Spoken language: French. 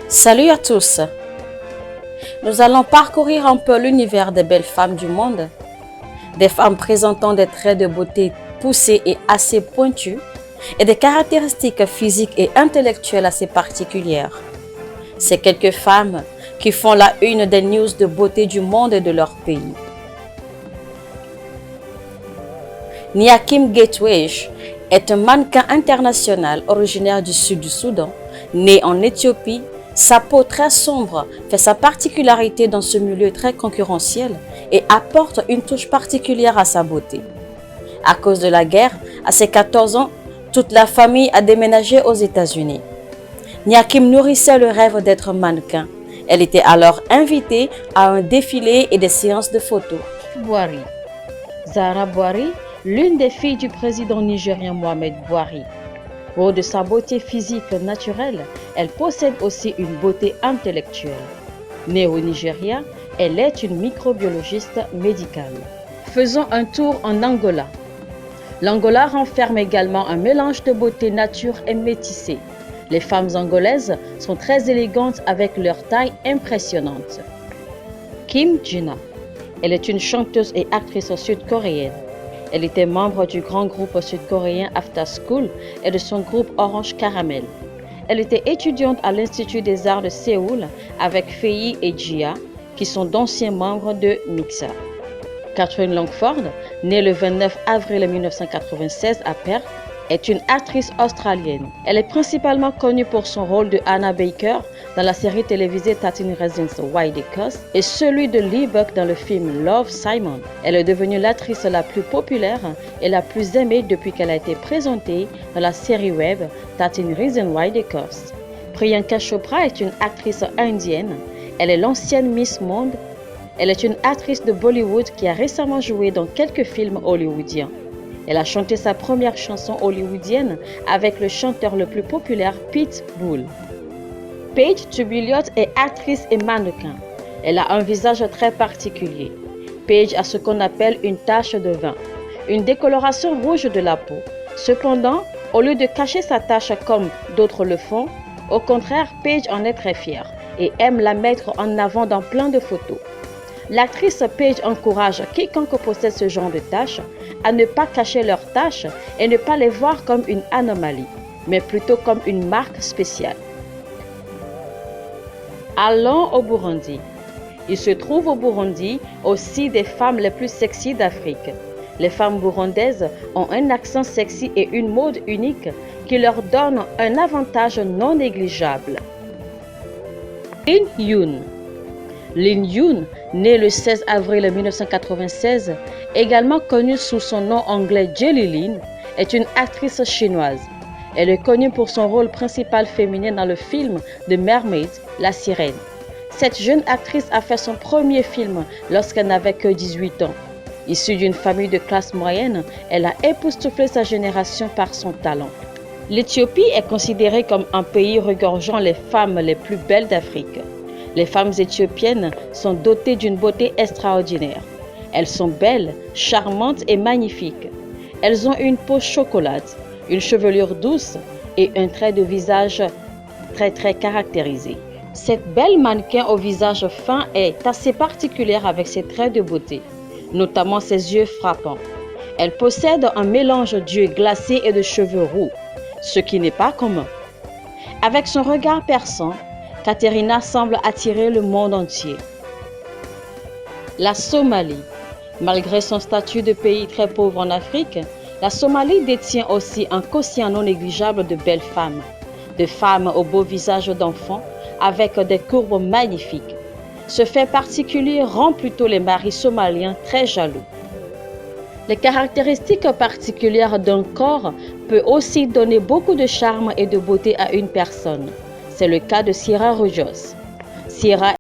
Salut à tous. Nous allons parcourir un peu l'univers des belles femmes du monde, des femmes présentant des traits de beauté poussés et assez pointus, et des caractéristiques physiques et intellectuelles assez particulières. Ces quelques femmes qui font la une des news de beauté du monde et de leur pays. Nia Kim Gateway est un mannequin international originaire du sud du Soudan, né en Éthiopie. Sa peau très sombre fait sa particularité dans ce milieu très concurrentiel et apporte une touche particulière à sa beauté. À cause de la guerre, à ses 14 ans, toute la famille a déménagé aux États-Unis. Nia Kim nourrissait le rêve d'être mannequin. Elle était alors invitée à un défilé et des séances de photos. Buhari. Zahra Buhari, l'une des filles du président nigérien Mohamed Buhari. Au de sa beauté physique naturelle, elle possède aussi une beauté intellectuelle. Née au Nigeria, elle est une microbiologiste médicale. Faisons un tour en Angola. L'Angola renferme également un mélange de beauté nature et métissée. Les femmes angolaises sont très élégantes avec leur taille impressionnante. Kim Jina. Elle est une chanteuse et actrice sud-coréenne. Elle était membre du grand groupe sud-coréen After School et de son groupe Orange Caramel. Elle était étudiante à l'Institut des Arts de Séoul avec Fei et Jia, qui sont d'anciens membres de Mixa. Catherine Langford, née le 29 avril 1996 à Perth, est une actrice australienne. Elle est principalement connue pour son rôle de Anna Baker dans la série télévisée 13 Reasons Why They Cuss et celui de Lee Buck dans le film Love, Simon. Elle est devenue l'actrice la plus populaire et la plus aimée depuis qu'elle a été présentée dans la série web 13 Reasons Why They Cuss. Priyanka Chopra est une actrice indienne. Elle est l'ancienne Miss Monde. Elle est une actrice de Bollywood qui a récemment joué dans quelques films hollywoodiens. Elle a chanté sa première chanson hollywoodienne avec le chanteur le plus populaire Pete Bull. Paige Tubiliot est actrice et mannequin. Elle a un visage très particulier. Paige a ce qu'on appelle une tache de vin, une décoloration rouge de la peau. Cependant, au lieu de cacher sa tache comme d'autres le font, au contraire, Paige en est très fière et aime la mettre en avant dans plein de photos. L'actrice Paige encourage quiconque possède ce genre de taches à ne pas cacher leurs taches et ne pas les voir comme une anomalie, mais plutôt comme une marque spéciale. Allons au Burundi. Il se trouve au Burundi aussi des femmes les plus sexy d'Afrique. Les femmes burundaises ont un accent sexy et une mode unique qui leur donne un avantage non négligeable. Lin Yoon. Lin Yoon, née le 16 avril 1996, également connue sous son nom anglais Jelly Lin, est une actrice chinoise. Elle est connue pour son rôle principal féminin dans le film The Mermaid, La Sirène. Cette jeune actrice a fait son premier film lorsqu'elle n'avait que 18 ans. Issue d'une famille de classe moyenne, elle a époustouflé sa génération par son talent. L'Éthiopie est considérée comme un pays regorgeant les femmes les plus belles d'Afrique. Les femmes éthiopiennes sont dotées d'une beauté extraordinaire. Elles sont belles, charmantes et magnifiques. Elles ont une peau chocolate, une chevelure douce et un trait de visage très caractérisé. Cette belle mannequin au visage fin est assez particulière avec ses traits de beauté, notamment ses yeux frappants. Elle possède un mélange d'yeux glacés et de cheveux roux, ce qui n'est pas commun. Avec son regard perçant, Katerina semble attirer le monde entier. La Somalie. Malgré son statut de pays très pauvre en Afrique, la Somalie détient aussi un quotient non négligeable de belles femmes. De femmes au beau visage d'enfants avec des courbes magnifiques. Ce fait particulier rend plutôt les maris somaliens très jaloux. Les caractéristiques particulières d'un corps peuvent aussi donner beaucoup de charme et de beauté à une personne. C'est le cas de Sierra Rojos. Sierra